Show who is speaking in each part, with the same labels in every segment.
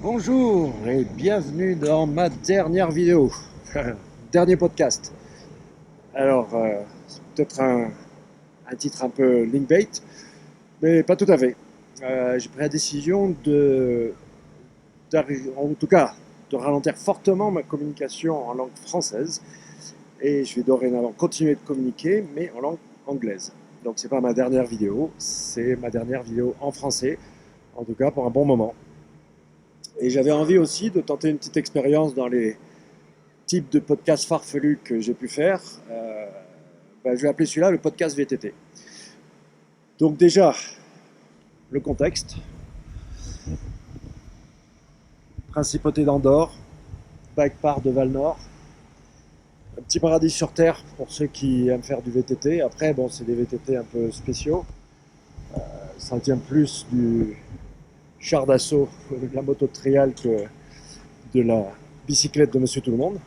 Speaker 1: Bonjour et bienvenue dans ma dernière vidéo, dernier podcast. Alors, c'est peut-être un titre un peu linkbait, mais pas tout à fait. J'ai pris la décision en tout cas, de ralentir fortement ma communication en langue française et je vais dorénavant continuer de communiquer, mais en langue anglaise. Donc, c'est pas ma dernière vidéo, c'est ma dernière vidéo en français, en tout cas pour un bon moment. Et j'avais envie aussi de tenter une petite expérience dans les types de podcasts farfelus que j'ai pu faire. Je vais appeler celui-là le podcast VTT. Donc déjà, le contexte. Principauté d'Andorre, bike-park de Val-Nord. Un petit paradis sur Terre pour ceux qui aiment faire du VTT. Après, bon, c'est des VTT un peu spéciaux. Ça tient plus du char d'assaut, de la moto de trial que de la bicyclette de Monsieur Tout-le-Monde.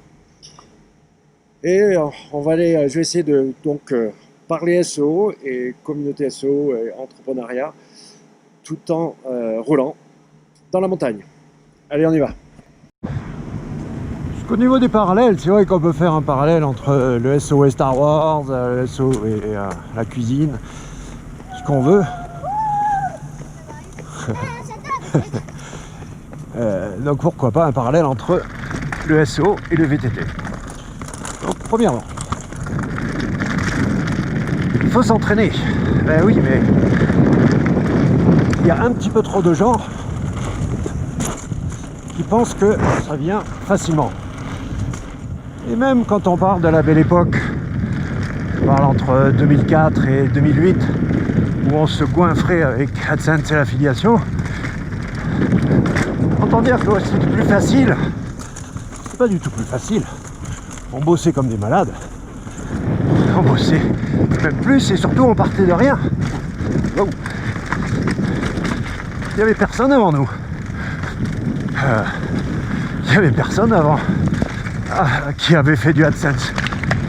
Speaker 1: Et je vais essayer de parler SEO et communauté SEO et entrepreneuriat tout en roulant dans la montagne. Allez, on y va. Au niveau des parallèles, c'est vrai qu'on peut faire un parallèle entre le SEO et Star Wars, le SEO et la cuisine, ce qu'on veut. Donc pourquoi pas un parallèle entre le SEO et le VTT. Donc premièrement, il faut s'entraîner. Ben oui, mais il y a un petit peu trop de gens qui pensent que ça vient facilement. Et même quand on parle de la belle époque, on parle entre 2004 et 2008, où on se goinfrait avec AdSense et l'affiliation, entend dire que c'était plus facile. C'est pas du tout plus facile. On bossait comme des malades. On bossait même plus et surtout on partait de rien. Oh. Il n'y avait personne avant nous. Il n'y avait personne avant qui avait fait du AdSense.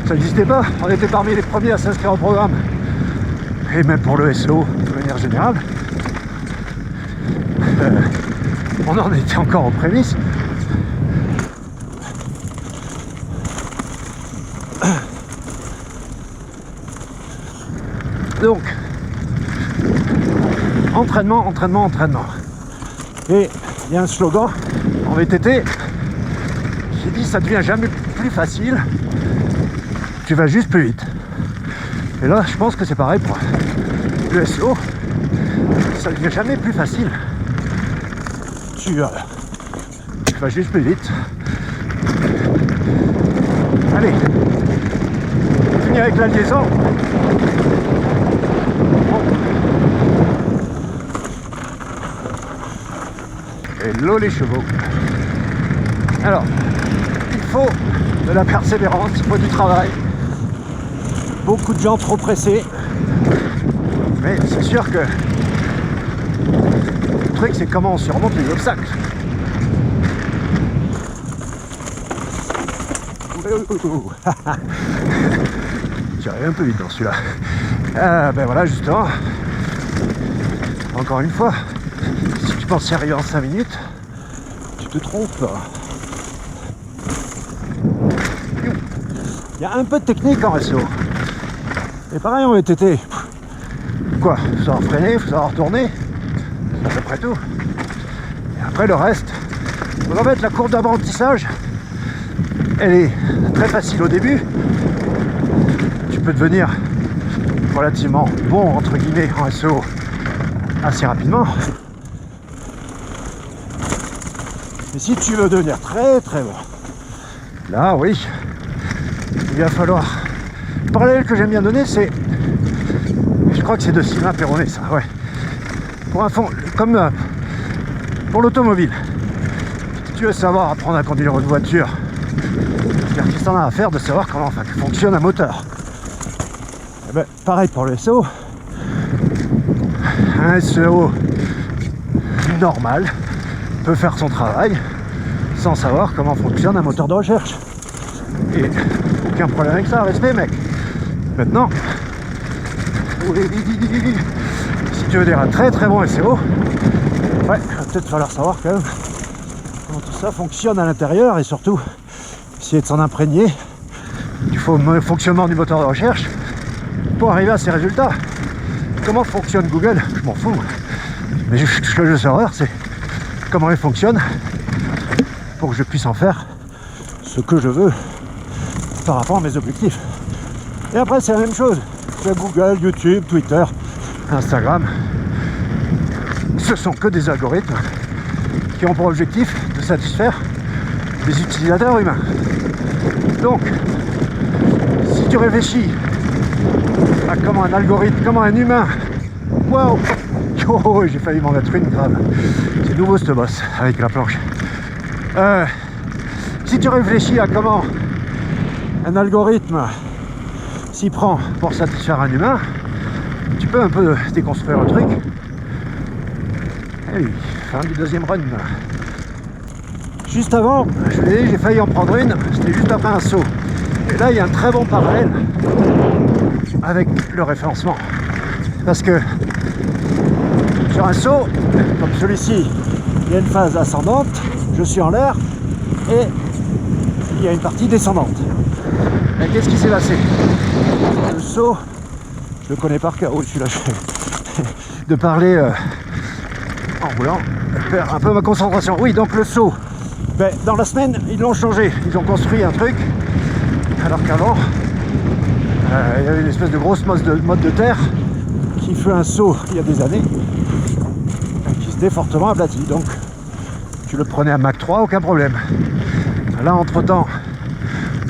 Speaker 1: Ça n'existait pas. On était parmi les premiers à s'inscrire au programme. Et même pour le SEO de manière générale. On en était encore aux prémices. Donc, entraînement. Et il y a un slogan en VTT qui dit ça devient jamais plus facile, tu vas juste plus vite. Et là, je pense que c'est pareil pour le SEO, ça devient jamais plus facile. Tu vas juste plus vite. Allez, on finit avec la liaison. Hello les chevaux. Alors, il faut de la persévérance, il faut du travail. Beaucoup de gens trop pressés. Mais c'est sûr que le truc, c'est comment on surmonte les obstacles. J'arrive un peu vite dans celui-là. Ben voilà, justement. Encore une fois, si tu penses y arriver en 5 minutes, tu te trompes. Il y a un peu de technique en SEO. Et pareil en VTT. Quoi, il faut savoir freiner, il faut savoir tourner. C'est à peu près tout. Et après le reste, en fait la courbe d'apprentissage, elle est très facile au début. Tu peux devenir relativement bon entre guillemets en SEO assez rapidement. Mais si tu veux devenir très très bon, là oui, il va falloir. Le parallèle que j'aime bien donner, c'est, je crois que c'est de Sylvain Perronnet ça, ouais. Pour un fond, comme pour l'automobile, si tu veux savoir apprendre à conduire une voiture, c'est-à-dire qu'il s'en a à faire de savoir comment fonctionne un moteur. Et ben, pareil pour le SEO. Un SEO normal peut faire son travail sans savoir comment fonctionne un moteur de recherche. Et aucun problème avec ça, respect mec. Maintenant, si tu veux dire un très très bon SEO, ouais, il va peut-être falloir savoir quand même
Speaker 2: comment tout ça fonctionne à l'intérieur et surtout essayer de s'en imprégner du fonctionnement du moteur de recherche pour arriver à ces résultats. Comment fonctionne Google? Je m'en fous. Mais ce que je veux savoir, c'est comment il fonctionne pour que je puisse en faire ce que je veux par rapport à mes objectifs. Et après, c'est la même chose. Google, YouTube, Twitter, Instagram, ce sont que des algorithmes qui ont pour objectif de satisfaire les utilisateurs humains. Donc, si tu réfléchis à comment un algorithme, comment un humain, waouh, oh, j'ai failli m'en mettre une grave. C'est nouveau ce boss avec la planche. Si tu réfléchis à comment un algorithme s'y prend pour satisfaire un humain, tu peux un peu déconstruire le truc. Et oui, fin du deuxième run. Juste avant, je l'ai dit, j'ai failli en prendre une, c'était juste après un saut. Et là, il y a un très bon parallèle avec le référencement. Parce que sur un saut, comme celui-ci, il y a une phase ascendante, je suis en l'air, et il y a une partie descendante. Et qu'est-ce qui s'est passé? Le saut, je le connais par cœur. Oh, celui-là, de parler en roulant, perd un peu ma concentration. Oui, donc le saut, ben, dans la semaine, ils l'ont changé. Ils ont construit un truc, alors qu'avant, il y avait une espèce de grosse mode de terre qui fait un saut il y a des années, qui s'était fortement aplati. Donc, tu le prenais à Mach 3, aucun problème. Là, entre-temps,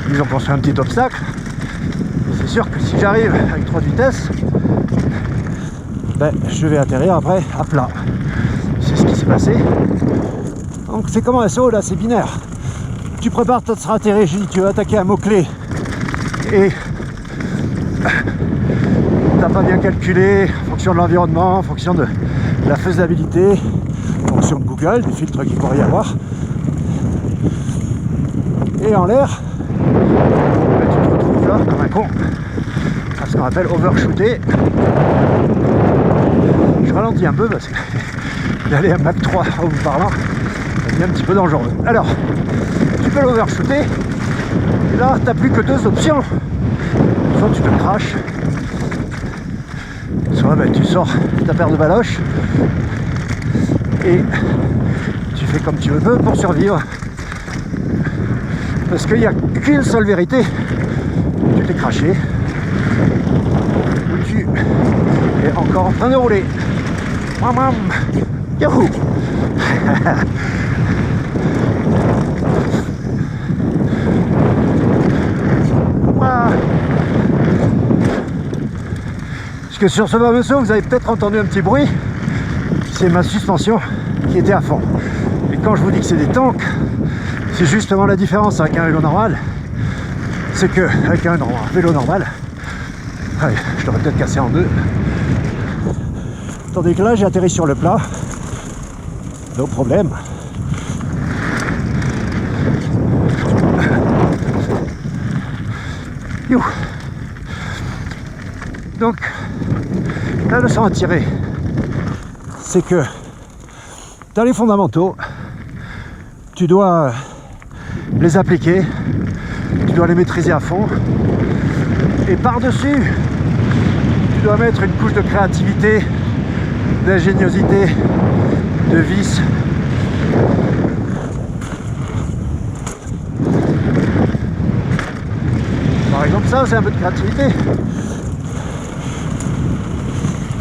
Speaker 2: ils ont construit un petit obstacle. C'est sûr que si j'arrive avec trop de vitesse, ben, je vais atterrir après à plat. C'est ce qui s'est passé. Donc c'est comme un saut, là, c'est binaire. Tu prépares ta stratégie, tu vas attaquer un mot-clé et t'as pas bien calculé en fonction de l'environnement, en fonction de la faisabilité, en fonction de Google, du filtre qu'il pourrait y avoir. Et en l'air, ben, tu te retrouves là comme un con, à ce qu'on appelle overshooter. Je ralentis un peu parce que d'aller à Mach 3 en vous parlant, c'est un petit peu dangereux. Alors, tu peux l'overshooter, et là, tu n'as plus que deux options. Soit tu te craches, soit ben, tu sors ta paire de baloches, et tu fais comme tu veux pour survivre. Parce qu'il n'y a qu'une seule vérité, tu t'es craché, ou tu es encore en train de rouler. Mamam, yahoo. Parce que sur ce fameux saut, vous avez peut-être entendu un petit bruit, c'est ma suspension qui était à fond. Et quand je vous dis que c'est des tanks, c'est justement la différence avec un vélo normal. C'est que avec un vélo normal, allez, je l'aurais peut-être cassé en deux. Tandis que là, j'ai atterri sur le plat, no problème. You. Donc, la leçon à tirer, c'est que dans les fondamentaux, tu dois les appliquer, tu dois les maîtriser à fond, et par-dessus, tu dois mettre une couche de créativité, d'ingéniosité, de vice. Par exemple, ça, c'est un peu de créativité.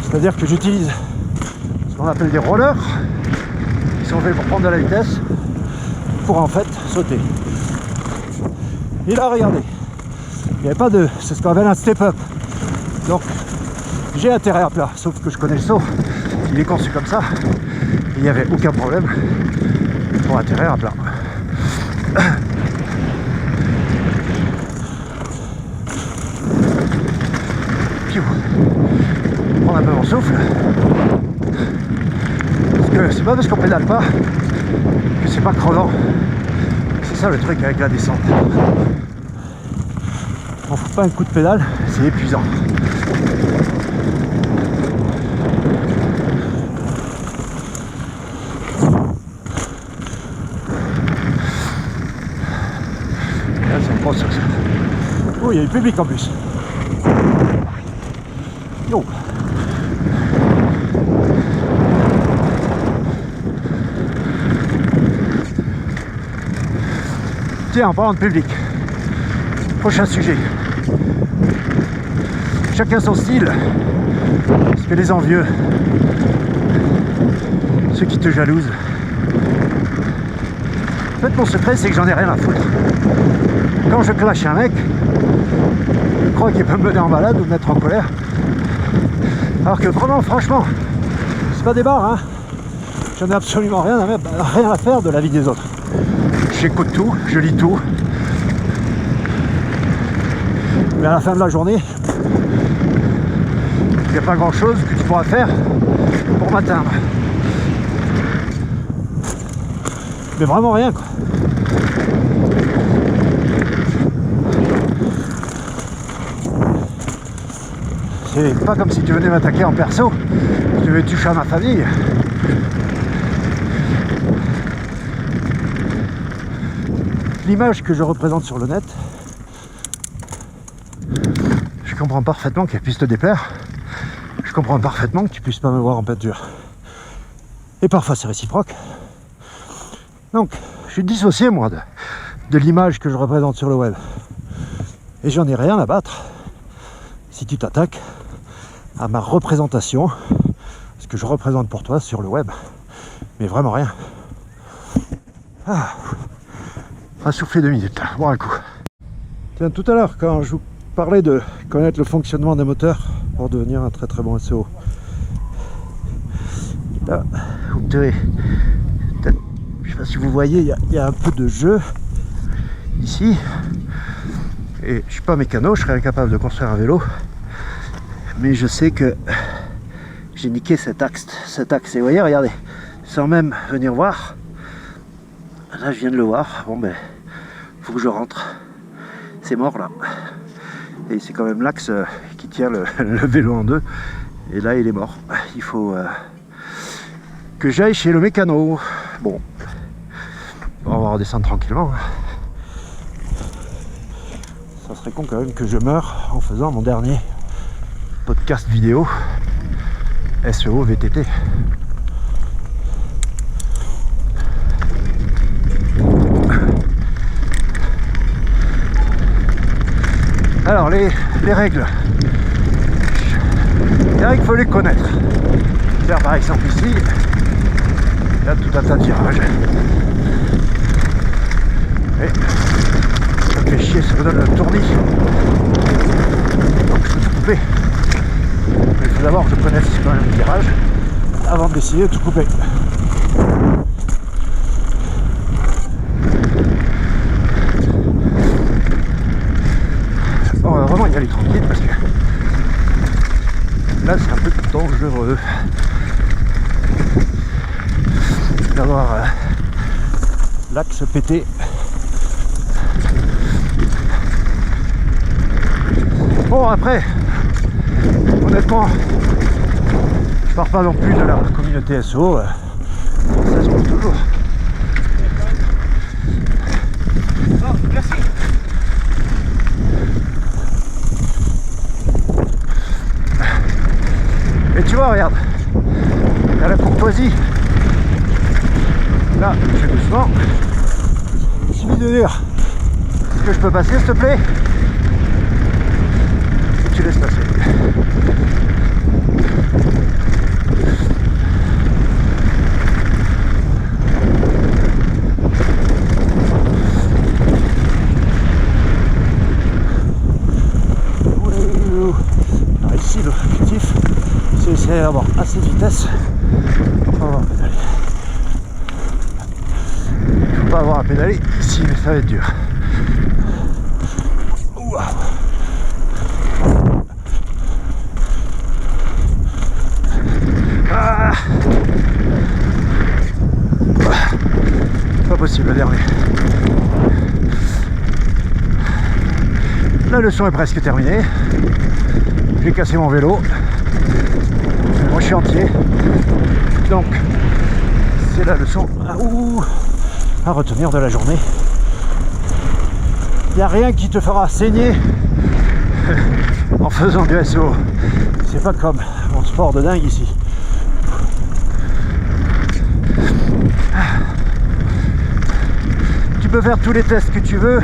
Speaker 2: C'est-à-dire que j'utilise ce qu'on appelle des rollers, qui sont faits pour prendre de la vitesse, pour en fait sauter. Et là, regardez, il n'y avait pas de... c'est ce qu'on appelle un step-up. Donc, j'ai atterri à plat, sauf que je connais le saut, il est conçu comme ça, il n'y avait aucun problème pour atterrir à plat. Prendre un peu mon souffle, parce que c'est pas parce qu'on pédale pas que c'est pas crevant. C'est ça le truc avec la descente. On fout pas un coup de pédale, c'est épuisant. Oh, oh, il y a du public en plus. Yo. Tiens, en parlant de public, prochain sujet. Chacun son style, parce que les envieux, ceux qui te jalousent. En fait, mon secret, c'est que j'en ai rien à foutre. Quand je clash un mec, je crois qu'il peut me mener en balade ou me mettre en colère. Alors que vraiment, franchement, c'est pas des barres, hein. J'en ai absolument rien à faire de la vie des autres. J'écoute tout, je lis tout. Mais à la fin de la journée, il n'y a pas grand chose que tu pourras faire pour m'atteindre. Mais vraiment rien, quoi. C'est pas comme si tu venais m'attaquer en perso, tu veux toucher à ma famille. L'image que je représente sur le net, je comprends parfaitement qu'elle puisse te déplaire. Je comprends parfaitement que tu puisses pas me voir en peinture. Et parfois c'est réciproque. Donc, je suis dissocié, moi, de l'image que je représente sur le web. Et j'en ai rien à battre si tu t'attaques à ma représentation, ce que je représente pour toi sur le web. Mais vraiment rien. Ah, on va souffler 2 minutes, là, boire un coup. Tiens, tout à l'heure, quand je vous parlais de connaître le fonctionnement des moteurs pour devenir un très très bon SEO, là, vous me direz, je sais pas si vous voyez, il y a un peu de jeu ici. Et je suis pas mécano, je serais incapable de construire un vélo. Mais je sais que j'ai niqué cet axe. Et vous voyez, regardez, sans même venir voir. Là, je viens de le voir. Bon, ben, faut que je rentre. C'est mort, là. Et c'est quand même l'axe qui tient le vélo en deux. Et là, il est mort. Il faut que j'aille chez le mécano. Bon, on va redescendre tranquillement. Ça serait con quand même que je meure en faisant mon dernier podcast vidéo SEO VTT. Alors les règles. Les règles, il faut les connaître. Faire par exemple ici, il y a tout un tas de virages. Et ça me fait chier, ça me donne le tournis. Donc je peux tout couper. Mais il faut d'abord que je connaisse quand même le virage avant d'essayer de tout couper. Bon, on va vraiment y aller tranquille parce que là c'est un peu dangereux d'avoir l'axe pété. Bon, après, honnêtement, je pars pas non plus de la communauté SEO, ça se trouve toujours.
Speaker 3: Oh, merci.
Speaker 2: Et tu vois, regarde, il y a la courtoisie. Là, je fais doucement. Il suffit de dire, est-ce que je peux passer, s'il te plaît? Et tu laisses passer. Alors ici, l'objectif, c'est d'essayer d'avoir assez de vitesse pour pouvoir pédaler. Il ne faut pas avoir à pédaler ici, mais ça va être dur. Ah, pas possible le dernier. La leçon est presque terminée. J'ai cassé mon vélo. Moi je suis entier. Donc c'est la leçon à retenir de la journée. Il n'y a rien qui te fera saigner en faisant du SEO. C'est pas comme mon sport de dingue ici. Tu peux faire tous les tests que tu veux,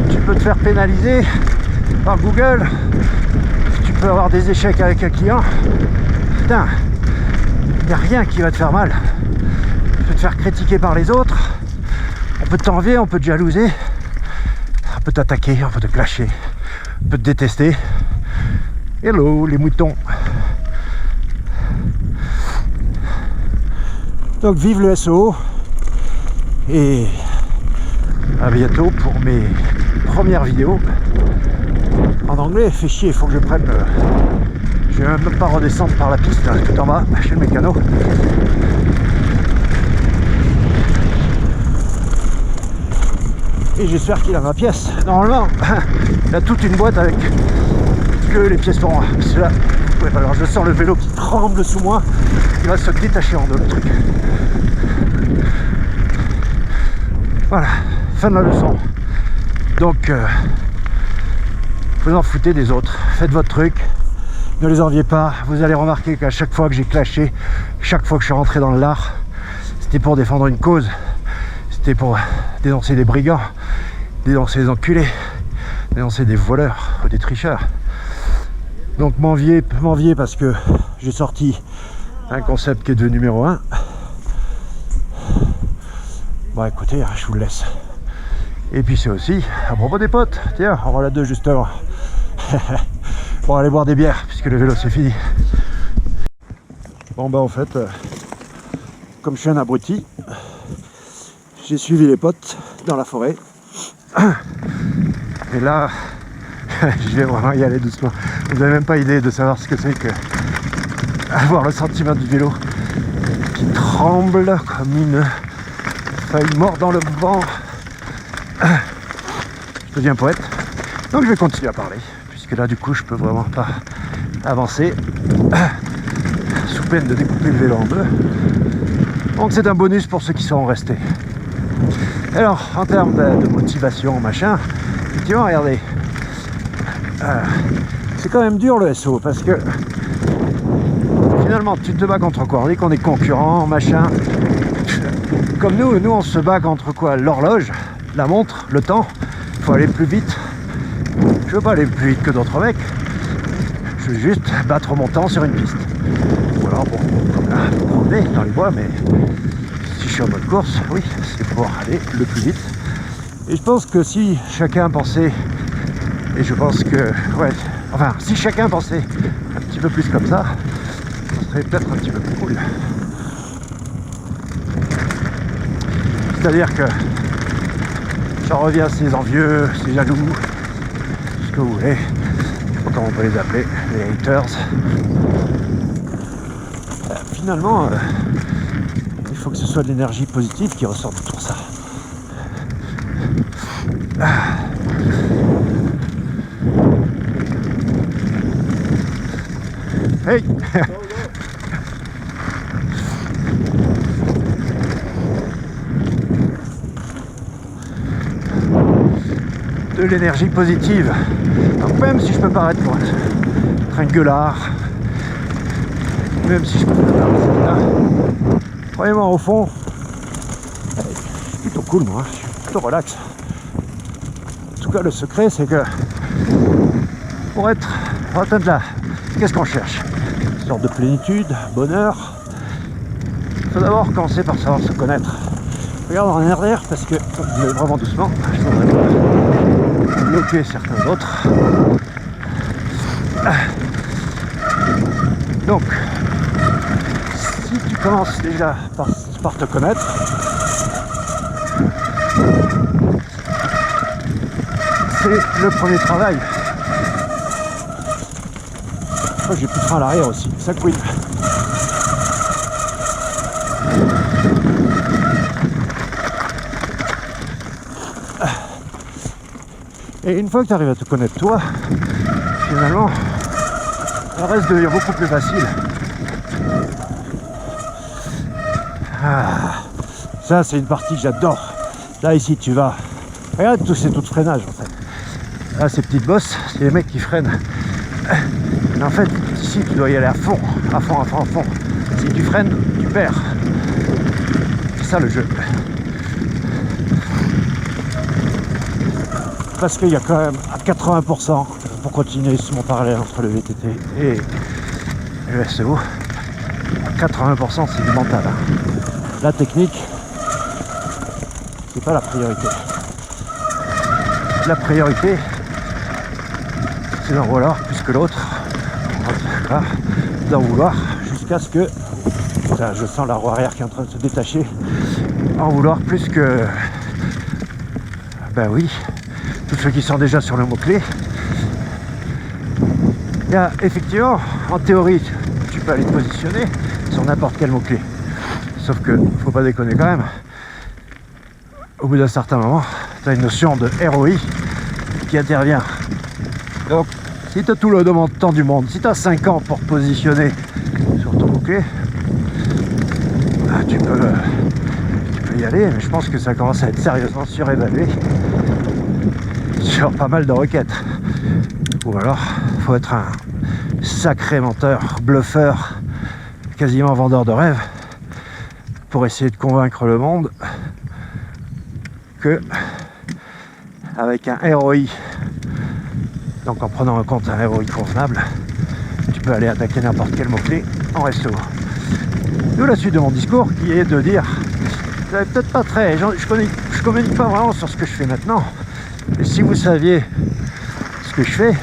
Speaker 2: tu peux te faire pénaliser par Google, tu peux avoir des échecs avec un client. Putain, il n'y a rien qui va te faire mal. Tu peux te faire critiquer par les autres, on peut t'envier, on peut te jalouser, on peut t'attaquer, on peut te clasher, on peut te détester. Hello les moutons. Donc vive le SEO et à bientôt pour mes premières vidéos en anglais. Fait chier, il faut que je prenne je vais même pas redescendre par la piste là, tout en bas chez le mécano. Et j'espère qu'il a ma pièce. Normalement il a toute une boîte avec que les pièces pour moi. Là, ouais, alors je sens le vélo qui tremble sous moi, il va se détacher en deux le truc. Voilà, fin de la leçon. Donc vous en foutez des autres, faites votre truc, ne les enviez pas. Vous allez remarquer qu'à chaque fois que j'ai clashé, chaque fois que je suis rentré dans le lard, c'était pour défendre une cause, c'était pour dénoncer des brigands, dénoncer des enculés, dénoncer des voleurs ou des tricheurs. Donc m'envier parce que j'ai sorti un concept qui est devenu numéro 1. Bon écoutez, je vous le laisse. Et puis c'est aussi à propos des potes. Tiens, on voilà deux justement. Bon, aller boire des bières puisque le vélo c'est fini. Bon bah en fait, comme je suis un abruti, j'ai suivi les potes dans la forêt. Et là, je vais vraiment y aller doucement. Vous n'avez même pas idée de savoir ce que c'est que avoir le sentiment du vélo qui tremble comme une feuille morte dans le vent. Je deviens poète. Donc je vais continuer à parler, puisque là du coup je peux vraiment pas avancer sous peine de découper le vélo en deux. Donc c'est un bonus pour ceux qui sont restés. Alors en termes de motivation machin, effectivement regardez, c'est quand même dur le SEO parce que finalement tu te bats contre quoi? On dit qu'on est concurrents, machin. Comme nous on se bat contre quoi? L'horloge, la montre, le temps. Il faut aller plus vite. Je veux pas aller plus vite que d'autres mecs. Je veux juste battre mon temps sur une piste. Ou alors bon, comme là, vous promenez dans les bois, mais si je suis en mode course, oui, c'est pour aller le plus vite. Et je pense que si chacun pensait, et je pense que, ouais, enfin, si chacun pensait un petit peu plus comme ça, ce serait peut-être un petit peu plus cool. C'est-à-dire que j'en reviens à ces envieux, ces jaloux, ce que vous voulez, comme on peut les appeler, les haters. Finalement, il faut que ce soit de l'énergie positive qui ressorte de tout ça. Hey. De l'énergie positive. Donc même si je peux paraître pour être un gueulard, même si je peux faire vraiment au fond, je suis plutôt cool moi, je suis plutôt relax. En tout cas le secret c'est que pour atteindre là, qu'est-ce qu'on cherche? Une sorte de plénitude, bonheur. Il faut d'abord commencer par savoir se connaître. Regarde en arrière parce que je vais vraiment doucement, je voudrais pas bloquer certains autres. Donc, si tu commences déjà par te connaître, c'est le premier travail. Oh, j'ai plus de frein à l'arrière aussi, ça couine. Et une fois que tu arrives à te connaître toi, finalement, le reste devient beaucoup plus facile. Ah, ça c'est une partie que j'adore. Là ici tu vas Regarde tous ces taux de freinage en fait. Là, ces petites bosses, c'est les mecs qui freinent. Mais en fait, ici, tu dois y aller à fond, à fond, à fond, à fond. Si tu freines, tu perds. C'est ça le jeu. Parce qu'il y a quand même à 80% pour continuer sur mon parallèle entre le VTT et le SEO. 80% c'est du mental. Hein. La technique, c'est pas la priorité. La priorité, c'est d'en vouloir plus que l'autre. D'en vouloir jusqu'à ce que... Putain, je sens la roue arrière qui est en train de se détacher. En vouloir plus que... Ben oui, tous ceux qui sont déjà sur le mot-clé. Il y a effectivement, en théorie, tu peux aller te positionner sur n'importe quel mot-clé. Sauf que, faut pas déconner quand même. Au bout d'un certain moment, tu as une notion de ROI qui intervient. Donc, si tu as tout le temps du monde, si tu as 5 ans pour te positionner sur ton mot-clé, tu peux y aller, mais je pense que ça commence à être sérieusement surévalué sur pas mal de requêtes. Ou alors, il faut être un sacré menteur, bluffeur, quasiment vendeur de rêves, pour essayer de convaincre le monde que, avec un ROI, donc en prenant en compte un ROI convenable, tu peux aller attaquer n'importe quel mot-clé en SEO. D'où la suite de mon discours qui est de dire, vous savez peut-être pas très, je communique pas vraiment sur ce que je fais maintenant, mais si vous saviez ce que je fais,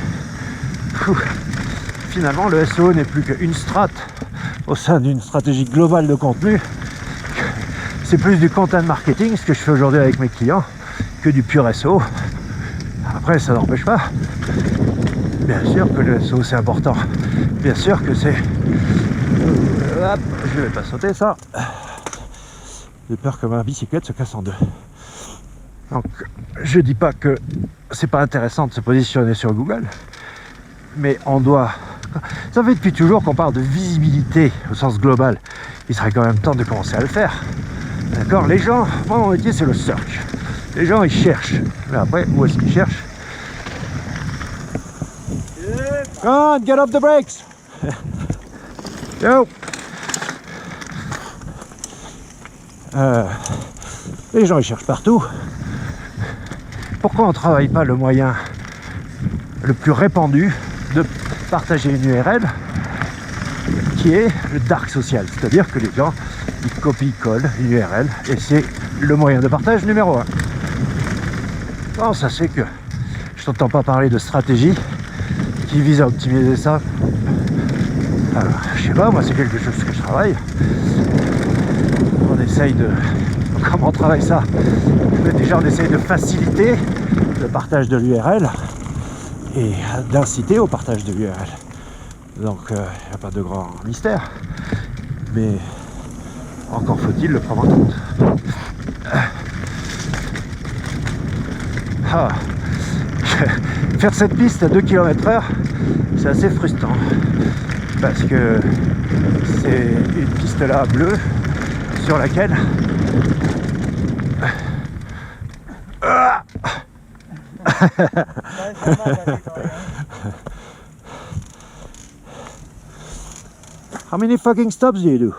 Speaker 2: finalement le SEO n'est plus qu'une strate au sein d'une stratégie globale de contenu. C'est plus du content marketing, ce que je fais aujourd'hui avec mes clients, que du pur SEO. Après, ça n'empêche pas, bien sûr que le SEO c'est important, bien sûr que c'est... Hop, je vais pas sauter ça. J'ai peur que ma bicyclette se casse en deux. Donc, je dis pas que c'est pas intéressant de se positionner sur Google, mais on doit... Ça fait depuis toujours qu'on parle de visibilité au sens global. Il serait quand même temps de commencer à le faire. D'accord? Les gens, moi mon métier c'est le search. Les gens ils cherchent. Mais après, où est-ce qu'ils cherchent? Come on, get off the brakes! Yo! Les gens ils cherchent partout. Pourquoi on ne travaille pas le moyen le plus répandu de partager une URL qui est le dark social, c'est-à-dire que les gens ils copient-collent une URL et c'est le moyen de partage numéro 1. Bon, ça c'est que je t'entends pas parler de stratégie qui vise à optimiser ça. Je sais pas, moi c'est quelque chose que je travaille. On essaye de... Comment on travaille ça? Déjà on essaye de faciliter le partage de l'URL et d'inciter au partage de l'URL. Donc il n'y a pas de grand mystère, mais encore faut-il le prendre en compte. Faire cette piste à 2 km/h, c'est assez frustrant parce que c'est une piste là bleue sur laquelle How many fucking stops do you do?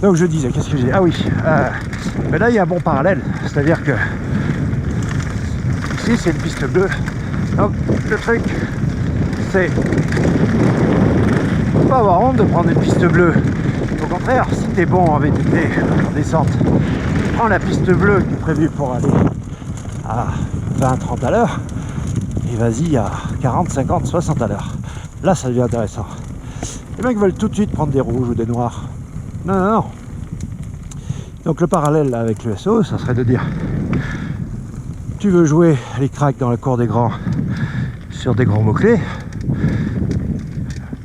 Speaker 2: Donc je disais, qu'est-ce que j'ai? Ah oui, mais là il y a un bon parallèle, c'est-à-dire que ici c'est une piste bleue. Donc le truc c'est pas avoir honte de prendre une piste bleue. Au contraire, si t'es bon en VTT, en descente, prends la piste bleue qui est prévue pour aller à 20-30 à l'heure et vas-y à 40, 50, 60 à l'heure. Là ça devient intéressant. Les mecs veulent tout de suite prendre des rouges ou des noirs. Non, non, non. Donc le parallèle avec le SEO, ça serait de dire Tu veux jouer les cracks dans la cour des grands sur des gros mots-clés,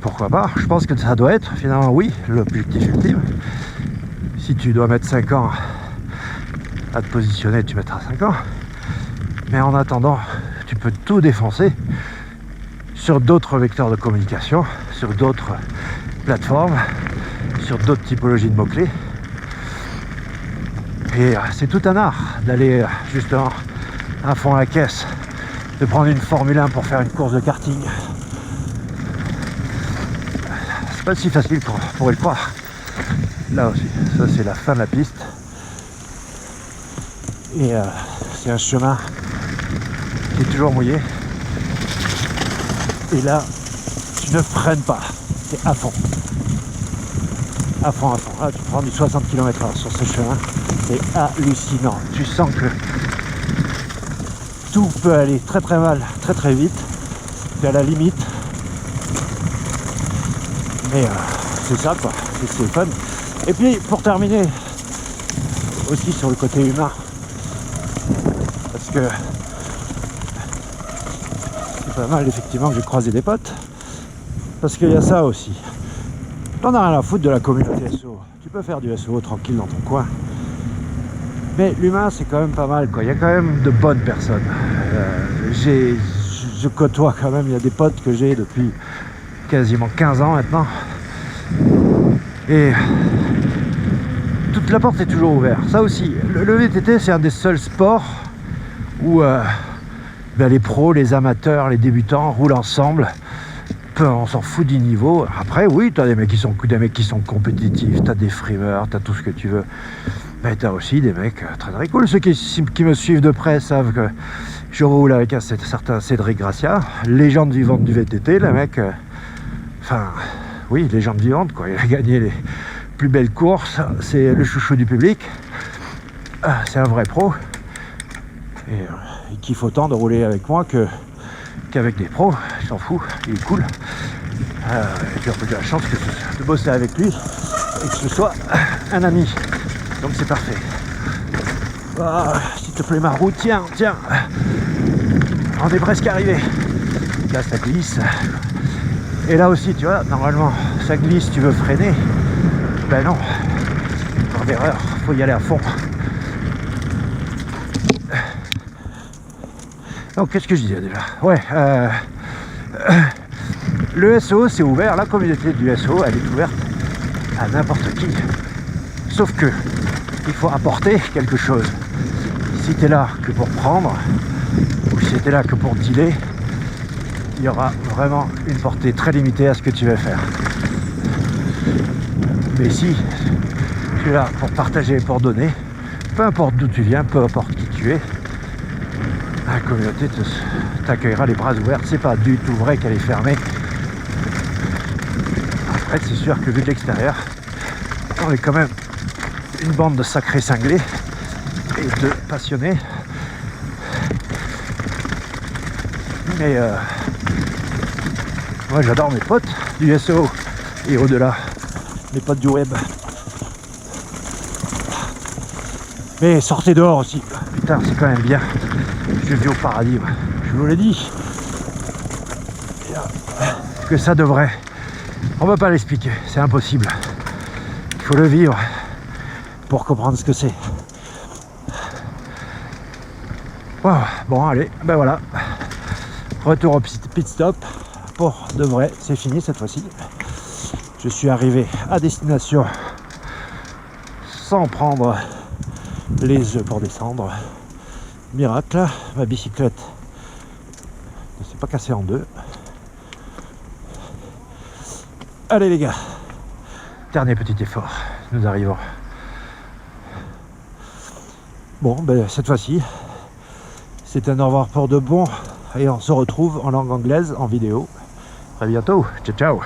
Speaker 2: pourquoi pas? Je pense que ça doit être, finalement, oui, l'objectif ultime. Si tu dois mettre 5 ans à te positionner, tu mettras 5 ans. Mais en attendant, tu peux tout défoncer sur d'autres vecteurs de communication, sur d'autres plateformes, sur d'autres typologies de mots-clés. Et c'est tout un art d'aller justement à fond la caisse, de prendre une Formule 1 pour faire une course de karting. C'est pas si facile qu'on pourrait le croire. Là aussi, ça c'est la fin de la piste. Et c'est un chemin qui est toujours mouillé. Et là, tu ne freines pas, c'est à fond. À fond, à fond. Là, tu prends du 60 km/h sur ce chemin. C'est hallucinant. Tu sens que tout peut aller très très mal, très très vite. C'est à la limite. Mais c'est ça quoi, c'est fun. Et puis pour terminer, aussi sur le côté humain, parce que c'est pas mal effectivement que j'ai croisé des potes, parce qu'il y a ça aussi. T'en as rien à foutre de la communauté SEO. Tu peux faire du SEO tranquille dans ton coin. Mais l'humain, c'est quand même pas mal, quoi. Il y a quand même de bonnes personnes. Je côtoie quand même, il y a des potes que j'ai depuis quasiment 15 ans maintenant. Et toute la porte est toujours ouverte. Ça aussi, le VTT, c'est un des seuls sports où les pros, les amateurs, les débutants roulent ensemble. On s'en fout du niveau. Après, oui, t'as des mecs qui sont compétitifs, t'as des frimeurs, t'as tout ce que tu veux. Mais t'as aussi des mecs très très cool. Ceux qui me suivent de près savent que je roule avec un certain Cédric Gracia, légende vivante du VTT, le mec. Enfin, oui, légende vivante, quoi. Il a gagné les plus belles courses. C'est le chouchou du public. C'est un vrai pro. Et il kiffe autant de rouler avec moi qu'avec des pros. Il s'en fout, il est cool. Et puis j'ai la chance de bosser avec lui et que ce soit un ami. Donc c'est parfait. S'il te plaît ma roue, tiens. On est presque arrivé. Là ça glisse. Et là aussi tu vois, normalement ça glisse, tu veux freiner. Ben non. Par d'erreur, faut y aller à fond. Donc qu'est-ce que je disais déjà? Ouais, le SEO c'est ouvert, la communauté du SEO elle est ouverte à n'importe qui. Sauf que il faut apporter quelque chose. Si tu es là que pour prendre, ou si tu es là que pour dealer, il y aura vraiment une portée très limitée à ce que tu vas faire. Mais si tu es là pour partager, pour donner, peu importe d'où tu viens, peu importe qui tu es, la communauté t'accueillera les bras ouverts. C'est pas du tout vrai qu'elle est fermée. Après, c'est sûr que vu de l'extérieur, on est quand même une bande de sacrés cinglés et de passionnés. Mais moi j'adore mes potes du SEO et au-delà, mes potes du web. Mais sortez dehors aussi, putain c'est quand même bien. Je vis au paradis, je vous l'ai dit. Que ça devrait. On va pas l'expliquer, c'est impossible. Il faut le vivre pour comprendre ce que c'est. Wow. Bon allez, ben voilà. Retour au pit stop. Pour de vrai, c'est fini cette fois-ci. Je suis arrivé à destination sans prendre les œufs pour descendre. Miracle, ma bicyclette ne s'est pas cassée en deux. Allez les gars, dernier petit effort, nous arrivons. Bon, ben cette fois-ci, c'est un au revoir pour de bon et on se retrouve en langue anglaise en vidéo. À bientôt, ciao ciao.